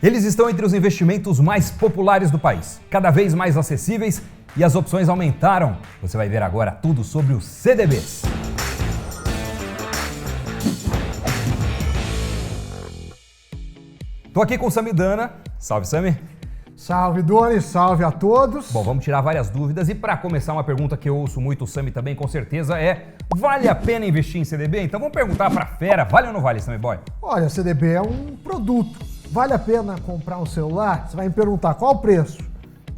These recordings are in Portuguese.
Eles estão entre os investimentos mais populares do país, cada vez mais acessíveis e as opções aumentaram. Você vai ver agora tudo sobre os CDBs. Tô aqui com o Samidana. Salve, Sami. Salve, Doni. Salve a todos. Bom, vamos tirar várias dúvidas e para começar uma pergunta que eu ouço muito o Sami também, com certeza, vale a pena investir em CDB? Então vamos perguntar para fera, vale ou não vale, Sami Boy? Olha, CDB é um produto. Vale a pena comprar um celular? Você vai me perguntar qual o preço?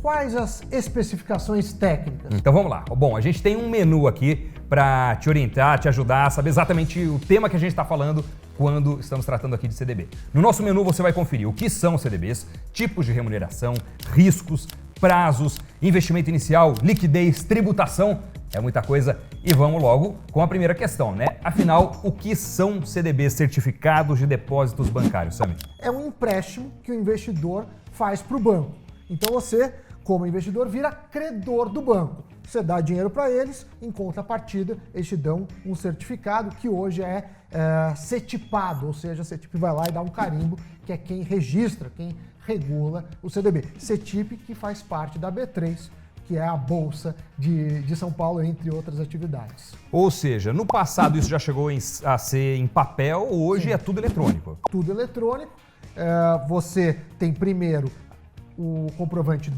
Quais as especificações técnicas? Então vamos lá. Bom, a gente tem um menu aqui para te orientar, te ajudar a saber exatamente o tema que a gente está falando quando estamos tratando aqui de CDB. No nosso menu você vai conferir o que são CDBs, tipos de remuneração, riscos, prazos, investimento inicial, liquidez, tributação, é muita coisa. E vamos logo com a primeira questão, né? Afinal, o que são CDBs, certificados de depósitos bancários, Sami? É um empréstimo que o investidor faz para o banco. Então você, como investidor, vira credor do banco. Você dá dinheiro para eles, em contrapartida, eles te dão um certificado que hoje é CETIPado, ou seja, a CETIP vai lá e dá um carimbo, que é quem registra, quem regula o CDB. CETIP que faz parte da B3, que é a Bolsa de São Paulo, entre outras atividades. Ou seja, no passado isso já chegou a ser em papel, hoje Sim. É tudo eletrônico. Tudo eletrônico. Você tem primeiro o comprovante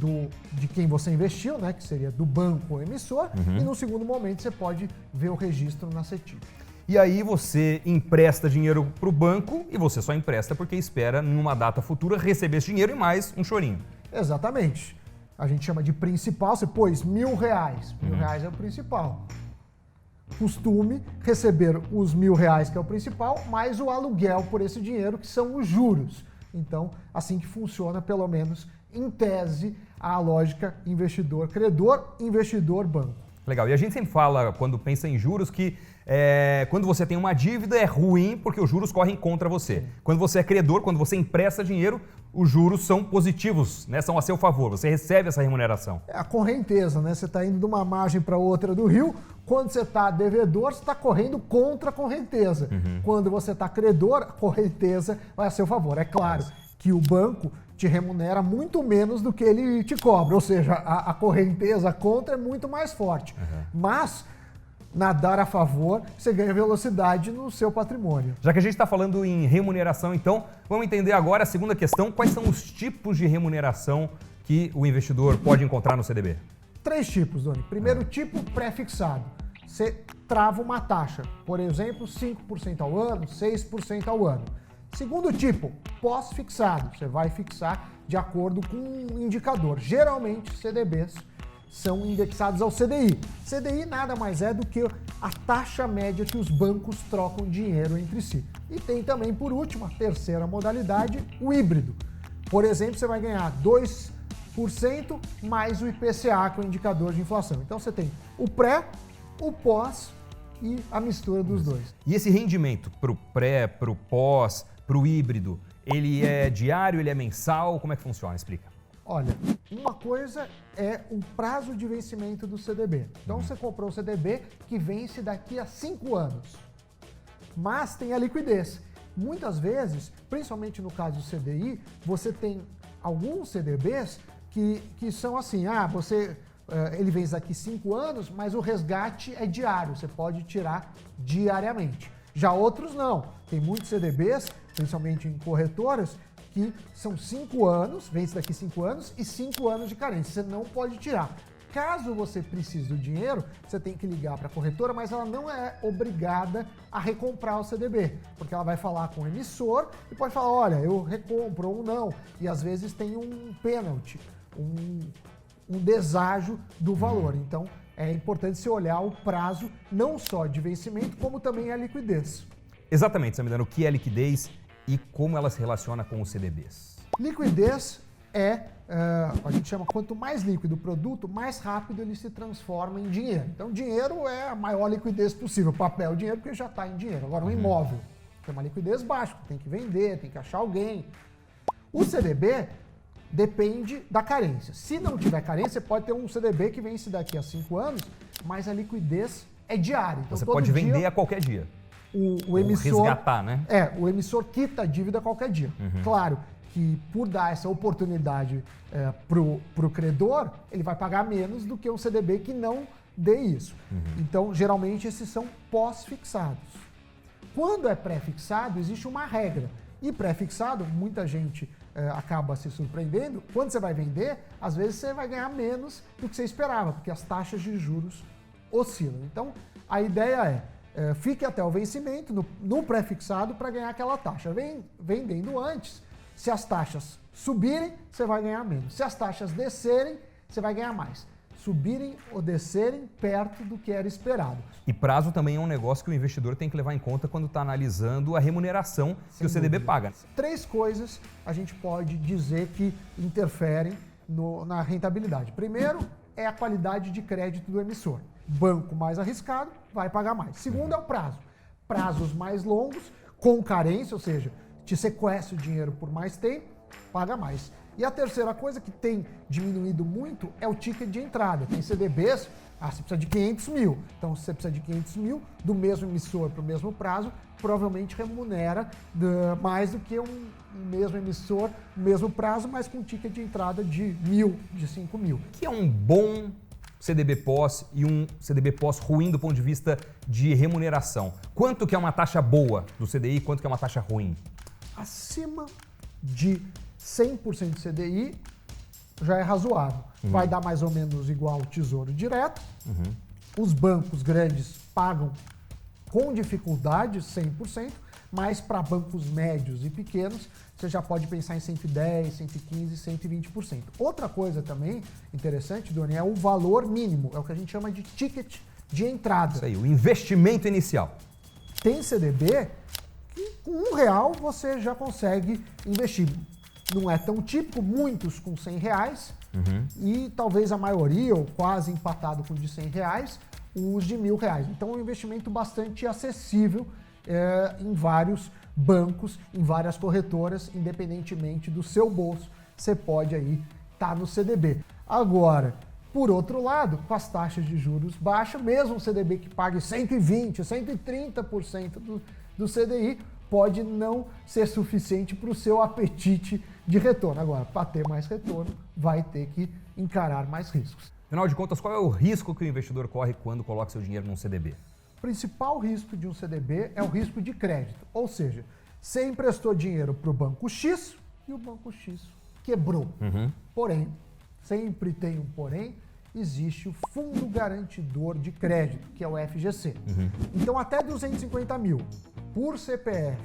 de quem você investiu, né, que seria do banco ou emissor, e no segundo momento você pode ver o registro na CETIP. E aí você empresta dinheiro para o banco e você só empresta porque espera, numa data futura, receber esse dinheiro e mais um chorinho. Exatamente. A gente chama de principal, você pôs R$1.000. R$1.000 é o principal. Costume receber os R$1.000, que é o principal, mais o aluguel por esse dinheiro, que são os juros. Então, assim que funciona, pelo menos em tese, a lógica investidor-credor, investidor-banco. Legal. E a gente sempre fala, quando pensa em juros, que quando você tem uma dívida é ruim porque os juros correm contra você. Sim. Quando você é credor, quando você empresta dinheiro, os juros são positivos, né? São a seu favor, você recebe essa remuneração. É a correnteza, né? Você está indo de uma margem para outra do rio, quando você está devedor, você está correndo contra a correnteza. Quando você está credor, a correnteza vai a seu favor. É claro que o banco te remunera muito menos do que ele te cobra, ou seja, a correnteza contra é muito mais forte. Mas nadar a favor, você ganha velocidade no seu patrimônio. Já que a gente está falando em remuneração, então, vamos entender agora a segunda questão. Quais são os tipos de remuneração que o investidor pode encontrar no CDB? 3 tipos, Doni. Primeiro tipo, pré-fixado. Você trava uma taxa, por exemplo, 5% ao ano, 6% ao ano. Segundo tipo, pós-fixado. Você vai fixar de acordo com um indicador. Geralmente, CDBs são indexados ao CDI. CDI nada mais é do que a taxa média que os bancos trocam dinheiro entre si. E tem também, por último, a terceira modalidade, o híbrido. Por exemplo, você vai ganhar 2% mais o IPCA, que é o indicador de inflação. Então você tem o pré, o pós e a mistura dos dois. E esse rendimento para o pré, para o pós, para o híbrido, ele é diário, ele é mensal? Como é que funciona? Explica. Olha, uma coisa é o prazo de vencimento do CDB. Então você comprou o CDB que vence daqui a 5 anos. Mas tem a liquidez. Muitas vezes, principalmente no caso do CDI, você tem alguns CDBs que são assim, ele vence daqui 5 anos, mas o resgate é diário, você pode tirar diariamente. Já outros não. Tem muitos CDBs, principalmente em corretoras, que são 5 anos, vence daqui 5 anos e 5 anos de carência. Você não pode tirar. Caso você precise do dinheiro, você tem que ligar para a corretora, mas ela não é obrigada a recomprar o CDB, porque ela vai falar com o emissor e pode falar, olha, eu recompro ou não. E às vezes tem um pênalti, um deságio do valor. Então é importante você olhar o prazo, não só de vencimento, como também a liquidez. Exatamente, Samidana, o que é liquidez e como ela se relaciona com os CDBs? Liquidez a gente chama, quanto mais líquido o produto, mais rápido ele se transforma em dinheiro. Então, dinheiro é a maior liquidez possível. Papel, dinheiro, porque já está em dinheiro. Agora, um imóvel tem uma liquidez baixa, tem que vender, tem que achar alguém. O CDB depende da carência. Se não tiver carência, você pode ter um CDB que vence daqui a 5 anos, mas a liquidez é diária. Então, você pode vender a qualquer dia. O emissor resgatar, né? O emissor quita a dívida a qualquer dia. Claro que por dar essa oportunidade pro credor, ele vai pagar menos do que um CDB que não dê isso. Então, geralmente, esses são pós-fixados. Quando é pré-fixado, existe uma regra. E pré-fixado, muita gente acaba se surpreendendo. Quando você vai vender, às vezes você vai ganhar menos do que você esperava, porque as taxas de juros oscilam. Então, a ideia fique até o vencimento no pré-fixado para ganhar aquela taxa. Vendendo antes, se as taxas subirem, você vai ganhar menos. Se as taxas descerem, você vai ganhar mais. Subirem ou descerem perto do que era esperado. E prazo também é um negócio que o investidor tem que levar em conta quando está analisando a remuneração que o CDB paga. 3 coisas a gente pode dizer que interferem na rentabilidade. Primeiro é a qualidade de crédito do emissor. Banco mais arriscado vai pagar mais. Segundo é o prazo. Prazos mais longos, com carência, ou seja, te sequestra o dinheiro por mais tempo, paga mais. E a terceira coisa que tem diminuído muito é o ticket de entrada. Tem CDBs, você precisa de 500 mil. Então, se você precisa de 500 mil, do mesmo emissor para o mesmo prazo, provavelmente remunera mais do que um mesmo emissor, mesmo prazo, mas com ticket de entrada de 1.000, de 5 mil. O que é um bom CDB pós e um CDB pós ruim do ponto de vista de remuneração? Quanto que é uma taxa boa do CDI e quanto que é uma taxa ruim? Acima de 100% de CDI já é razoável. Vai dar mais ou menos igual ao Tesouro Direto. Os bancos grandes pagam com dificuldade 100%, mas para bancos médios e pequenos, você já pode pensar em 110%, 115%, 120%. Outra coisa também interessante, Doni, é o valor mínimo. É o que a gente chama de ticket de entrada. Isso aí, o investimento inicial. Tem CDB que com R$1 você já consegue investir. Não é tão típico, muitos com R$100 e talvez a maioria, ou quase empatado com o de R$100, os de R$1.000. Então é um investimento bastante acessível em vários bancos, em várias corretoras, independentemente do seu bolso, você pode aí estar no CDB. Agora, por outro lado, com as taxas de juros baixas, mesmo um CDB que pague 120%, 130% do CDI, pode não ser suficiente para o seu apetite de retorno. Agora, para ter mais retorno, vai ter que encarar mais riscos. Afinal de contas, qual é o risco que o investidor corre quando coloca seu dinheiro num CDB? O principal risco de um CDB é o risco de crédito. Ou seja, você emprestou dinheiro para o banco X e o banco X quebrou. Porém, sempre tem um porém, existe o Fundo Garantidor de Crédito, que é o FGC. Então, até 250 mil por CPF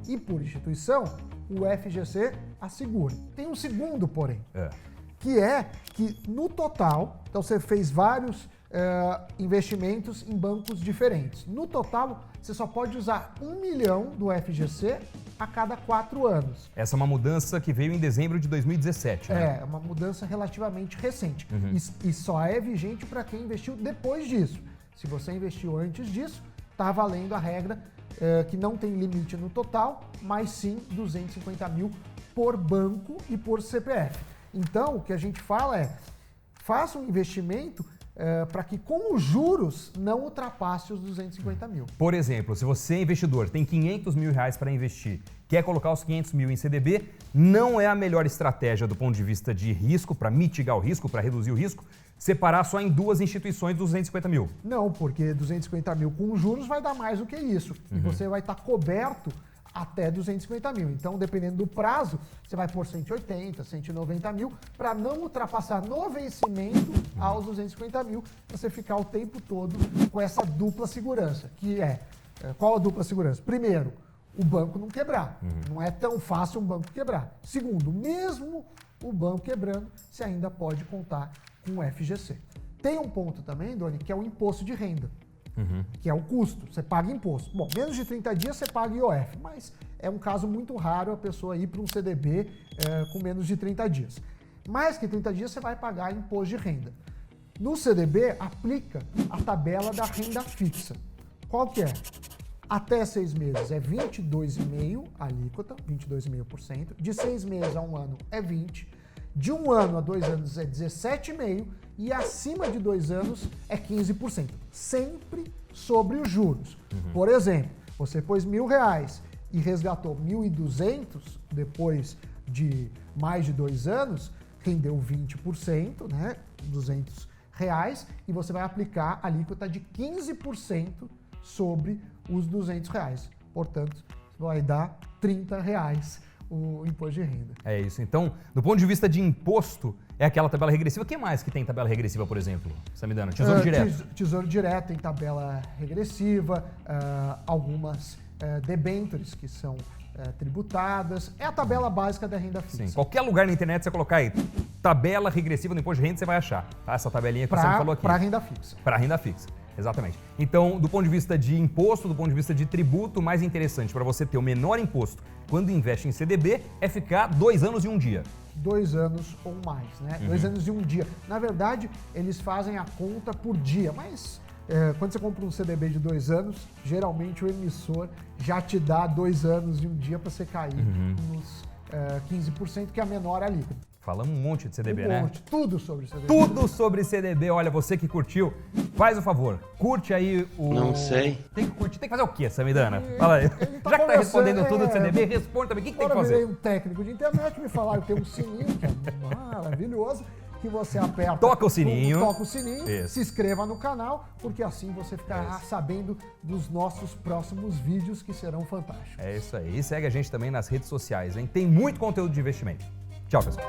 e por instituição, o FGC assegura. Tem um segundo porém, que é que no total, então você fez vários investimentos em bancos diferentes. No total, você só pode usar 1 milhão do FGC a cada 4 anos. Essa é uma mudança que veio em dezembro de 2017, né? É uma mudança relativamente recente. E só é vigente para quem investiu depois disso. Se você investiu antes disso, está valendo a regra que não tem limite no total, mas sim 250 mil por banco e por CPF. Então, o que a gente fala é, faça um investimento para que com os juros não ultrapasse os 250 mil. Por exemplo, se você é investidor, tem 500 mil reais para investir, quer colocar os 500 mil em CDB, não é a melhor estratégia do ponto de vista de risco, para mitigar o risco, para reduzir o risco, separar só em 2 instituições 250 mil. Não, porque 250 mil com juros vai dar mais do que isso. E você vai estar coberto até 250 mil. Então, dependendo do prazo, você vai por 180, 190 mil, para não ultrapassar no vencimento aos 250 mil, você ficar o tempo todo com essa dupla segurança, que qual a dupla segurança? Primeiro, o banco não quebrar. Não é tão fácil um banco quebrar. Segundo, mesmo o banco quebrando, você ainda pode contar com o FGC. Tem um ponto também, Doni, que é o imposto de renda. Que é o custo, você paga imposto. Bom, menos de 30 dias você paga IOF, mas é um caso muito raro a pessoa ir para um CDB com menos de 30 dias. Mais que 30 dias você vai pagar imposto de renda. No CDB, aplica a tabela da renda fixa. Qual que é? Até 6 meses é 22,5% a alíquota, 22,5%. De 6 meses a 1 ano é 20%. De 1 ano a 2 anos é 17,5%. E acima de 2 anos é 15%, sempre sobre os juros. Por exemplo, você pôs R$1.000 e resgatou 1.200 depois de mais de 2 anos, rendeu 20%, né? R$200, e você vai aplicar a alíquota de 15% sobre os R$200. Portanto, vai dar R$30 o imposto de renda. É isso. Então, do ponto de vista de imposto, é aquela tabela regressiva. O que mais que tem tabela regressiva, por exemplo, Samidana? Tesouro Direto. Tesouro Direto tem tabela regressiva, algumas debêntures que são tributadas. É a tabela básica da renda fixa. Sim, qualquer lugar na internet você colocar aí tabela regressiva do imposto de renda, você vai achar. Tá? Essa tabelinha que você me falou aqui. Para renda fixa. Para renda fixa, exatamente. Então, do ponto de vista de imposto, do ponto de vista de tributo, o mais interessante para você ter o menor imposto quando investe em CDB é ficar 2 anos e 1 dia. 2 anos ou mais, né? 2 anos e 1 dia. Na verdade, eles fazem a conta por dia, mas quando você compra um CDB de 2 anos, geralmente o emissor já te dá 2 anos e 1 dia para você cair nos 15%, que é a menor alíquota. Falamos um monte de CDB, né? Monte, tudo sobre CDB. Tudo sobre CDB. Olha, você que curtiu, faz o favor, curte aí o... Não sei. Tem que curtir, tem que fazer o quê, Samidana? Fala aí. Já que tá respondendo tudo do CDB, responde também. O que tem que fazer? Eu virei um técnico de internet, me falaram que tem um sininho, que é maravilhoso, que você aperta... Toca o sininho. Toca o sininho, Isso. se inscreva no canal, porque assim você ficará sabendo dos nossos próximos vídeos, que serão fantásticos. É isso aí. E segue a gente também nas redes sociais, hein? Tem muito conteúdo de investimento. Tchau, pessoal.